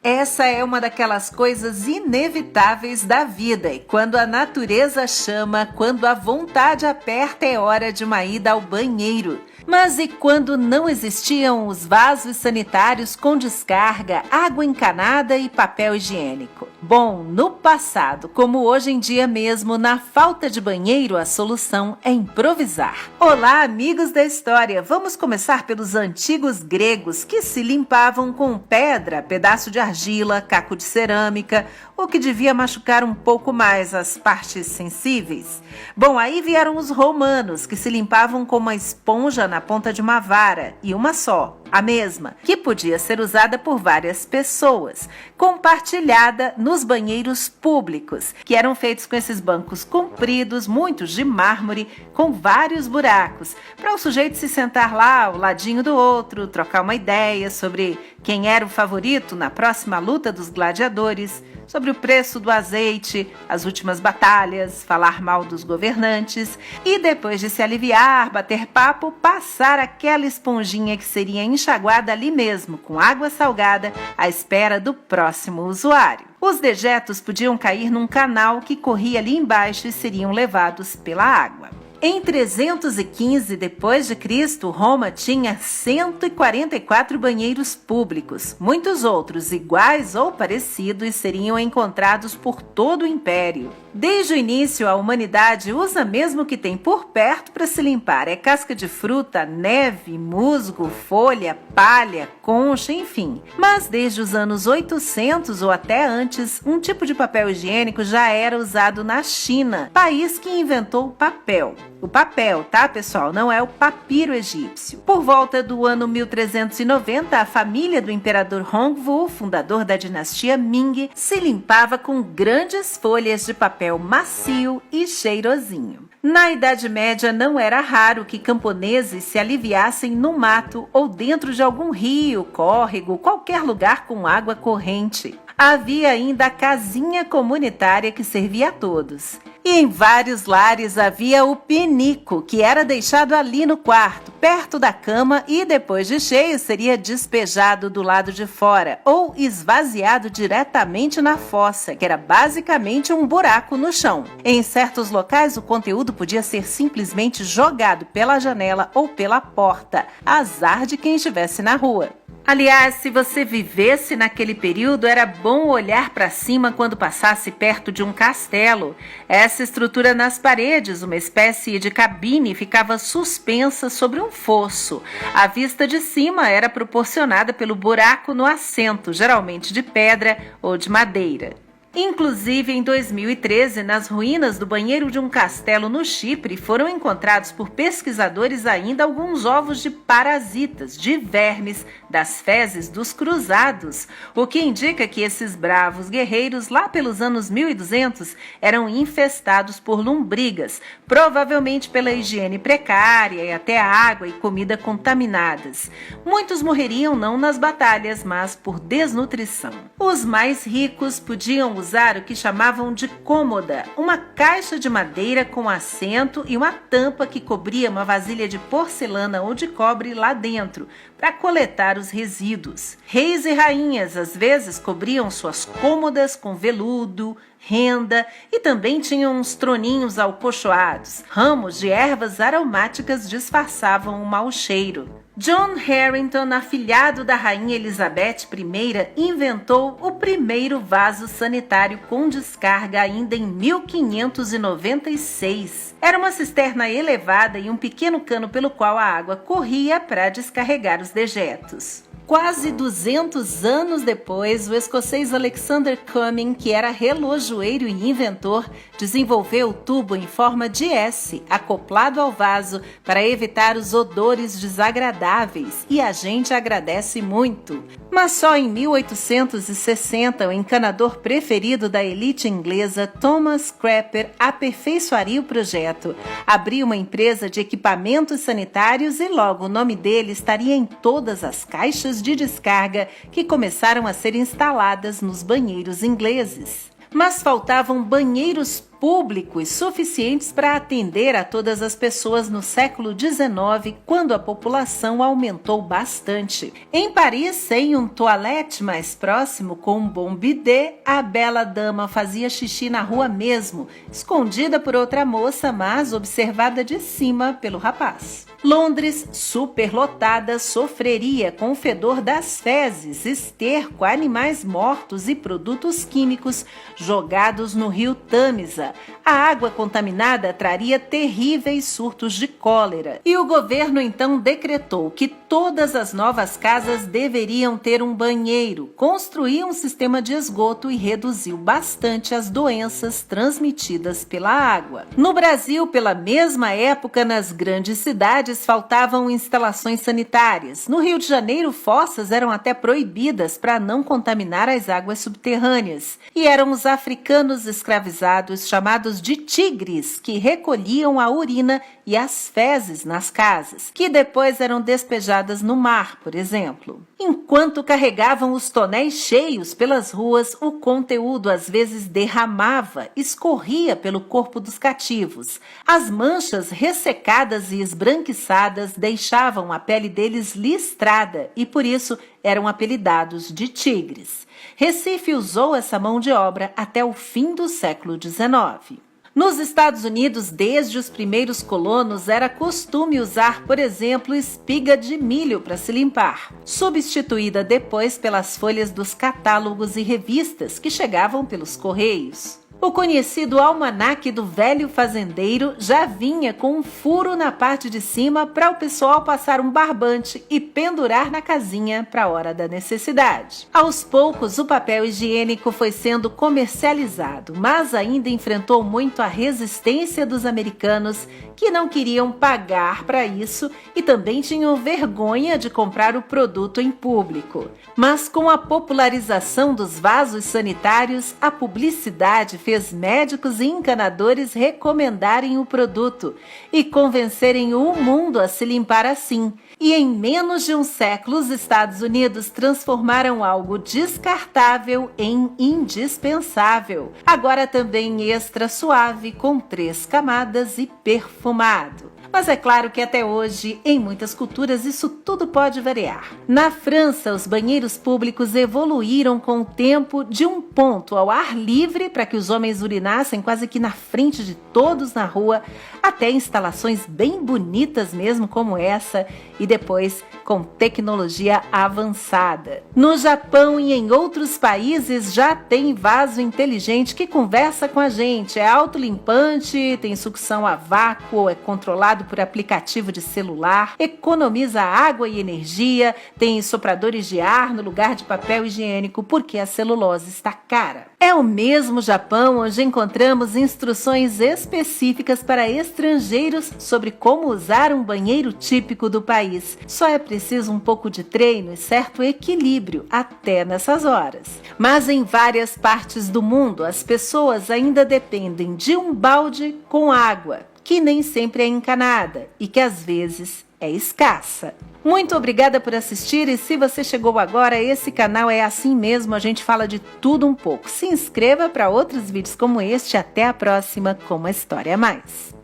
Essa é uma daquelas coisas inevitáveis da vida, e quando a natureza chama, quando a vontade aperta, é hora de uma ida ao banheiro. Mas e quando não existiam os vasos sanitários com descarga, água encanada e papel higiênico? Bom, no passado, como hoje em dia mesmo, na falta de banheiro, a solução é improvisar. Olá, amigos da história! Vamos começar pelos antigos gregos, que se limpavam com pedra, pedaço de argila, caco de cerâmica, o que devia machucar um pouco mais as partes sensíveis. Bom, aí vieram os romanos, que se limpavam com uma esponja na ponta de uma vara, e uma só, a mesma, que podia ser usada por várias pessoas, compartilhada nos banheiros públicos, que eram feitos com esses bancos compridos, muitos de mármore, com vários buracos, para o sujeito se sentar lá ao ladinho do outro, trocar uma ideia sobre quem era o favorito na próxima luta dos gladiadores, sobre o preço do azeite, as últimas batalhas, falar mal dos governantes e, depois de se aliviar, bater papo, passar aquela esponjinha que seria enxaguada ali mesmo, com água salgada, à espera do próximo usuário. Os dejetos podiam cair num canal que corria ali embaixo e seriam levados pela água. Em 315 d.C., Roma tinha 144 banheiros públicos. Muitos outros, iguais ou parecidos, seriam encontrados por todo o Império. Desde o início, a humanidade usa mesmo o que tem por perto para se limpar. É casca de fruta, neve, musgo, folha, palha, concha, enfim. Mas desde os anos 800 ou até antes, um tipo de papel higiênico já era usado na China, país que inventou o papel. O papel, tá, pessoal? Não é o papiro egípcio. Por volta do ano 1390, a família do imperador Hongwu, fundador da dinastia Ming, se limpava com grandes folhas de papel macio e cheirosinho. Na Idade Média, não era raro que camponeses se aliviassem no mato ou dentro de algum rio, córrego, qualquer lugar com água corrente. Havia ainda a casinha comunitária que servia a todos. E em vários lares havia o pinico, que era deixado ali no quarto, perto da cama, e depois de cheio seria despejado do lado de fora ou esvaziado diretamente na fossa, que era basicamente um buraco no chão. Em certos locais, o conteúdo podia ser simplesmente jogado pela janela ou pela porta, azar de quem estivesse na rua. Aliás, se você vivesse naquele período, era bom olhar para cima quando passasse perto de um castelo. Essa estrutura nas paredes, uma espécie de cabine, ficava suspensa sobre um fosso. A vista de cima era proporcionada pelo buraco no assento, geralmente de pedra ou de madeira. Inclusive, em 2013, nas ruínas do banheiro de um castelo no Chipre, foram encontrados por pesquisadores ainda alguns ovos de parasitas, de vermes, das fezes dos cruzados, o que indica que esses bravos guerreiros, lá pelos anos 1200, eram infestados por lombrigas, provavelmente pela higiene precária e até a água e comida contaminadas. Muitos morreriam não nas batalhas, mas por desnutrição. Os mais ricos podiam usar o que chamavam de cômoda, uma caixa de madeira com assento e uma tampa que cobria uma vasilha de porcelana ou de cobre lá dentro, para coletar os resíduos. Reis e rainhas às vezes cobriam suas cômodas com veludo, renda e também tinham uns troninhos alcochoados. Ramos de ervas aromáticas disfarçavam o mau cheiro. John Harington, afilhado da rainha Elizabeth I, inventou o primeiro vaso sanitário com descarga ainda em 1596. Era uma cisterna elevada e um pequeno cano pelo qual a água corria para descarregar os dejetos. Quase 200 anos depois, o escocês Alexander Cumming, que era relojoeiro e inventor, desenvolveu o tubo em forma de S, acoplado ao vaso, para evitar os odores desagradáveis, e a gente agradece muito. Mas só em 1860, o encanador preferido da elite inglesa, Thomas Crapper, aperfeiçoaria o projeto. Abriu uma empresa de equipamentos sanitários e logo o nome dele estaria em todas as caixas de descarga que começaram a ser instaladas nos banheiros ingleses. Mas faltavam banheiros públicos suficientes para atender a todas as pessoas no século XIX, quando a população aumentou bastante. Em Paris, sem um toalete mais próximo com um bom bidê, a bela dama fazia xixi na rua mesmo, escondida por outra moça, mas observada de cima pelo rapaz. Londres, superlotada, sofreria com o fedor das fezes, esterco, animais mortos e produtos químicos jogados no rio Tâmisa. A água contaminada traria terríveis surtos de cólera. E o governo então decretou que todas as novas casas deveriam ter um banheiro, construiu um sistema de esgoto e reduziu bastante as doenças transmitidas pela água. No Brasil, pela mesma época, nas grandes cidades, faltavam instalações sanitárias. No Rio de Janeiro, fossas eram até proibidas para não contaminar as águas subterrâneas. E eram os africanos escravizados, chamados de tigres, que recolhiam a urina e as fezes nas casas, que depois eram despejadas no mar, por exemplo. Enquanto carregavam os tonéis cheios pelas ruas, o conteúdo às vezes derramava, escorria pelo corpo dos cativos. As manchas ressecadas e esbranquiçadas deixavam a pele deles listrada e por isso eram apelidados de tigres. Recife usou essa mão de obra até o fim do século XIX. Nos Estados Unidos, desde os primeiros colonos, era costume usar, por exemplo, espiga de milho para se limpar, substituída depois pelas folhas dos catálogos e revistas que chegavam pelos correios. O conhecido almanaque do velho fazendeiro já vinha com um furo na parte de cima para o pessoal passar um barbante e pendurar na casinha para a hora da necessidade. Aos poucos, o papel higiênico foi sendo comercializado, mas ainda enfrentou muito a resistência dos americanos, que não queriam pagar para isso e também tinham vergonha de comprar o produto em público. Mas com a popularização dos vasos sanitários, a publicidade fez médicos e encanadores recomendarem o produto e convencerem o mundo a se limpar assim. E em menos de um século, os Estados Unidos transformaram algo descartável em indispensável. Agora também extra suave, com 3 camadas e perfumado. Mas é claro que até hoje, em muitas culturas, isso tudo pode variar. Na França, os banheiros públicos evoluíram com o tempo de um ponto ao ar livre para que os homens urinassem quase que na frente de todos na rua, até instalações bem bonitas mesmo como essa, e depois com tecnologia avançada. No Japão e em outros países já tem vaso inteligente que conversa com a gente, é autolimpante, tem sucção a vácuo, é controlado por aplicativo de celular, economiza água e energia, tem sopradores de ar no lugar de papel higiênico porque a celulose está cara. É o mesmo Japão onde encontramos instruções específicas para estrangeiros sobre como usar um banheiro típico do país. Só é preciso um pouco de treino e certo equilíbrio até nessas horas. Mas em várias partes do mundo, as pessoas ainda dependem de um balde com água, que nem sempre é encanada e que às vezes é escassa. Muito obrigada por assistir e se você chegou agora, esse canal é assim mesmo, a gente fala de tudo um pouco. Se inscreva para outros vídeos como este. Até a próxima com uma história a mais.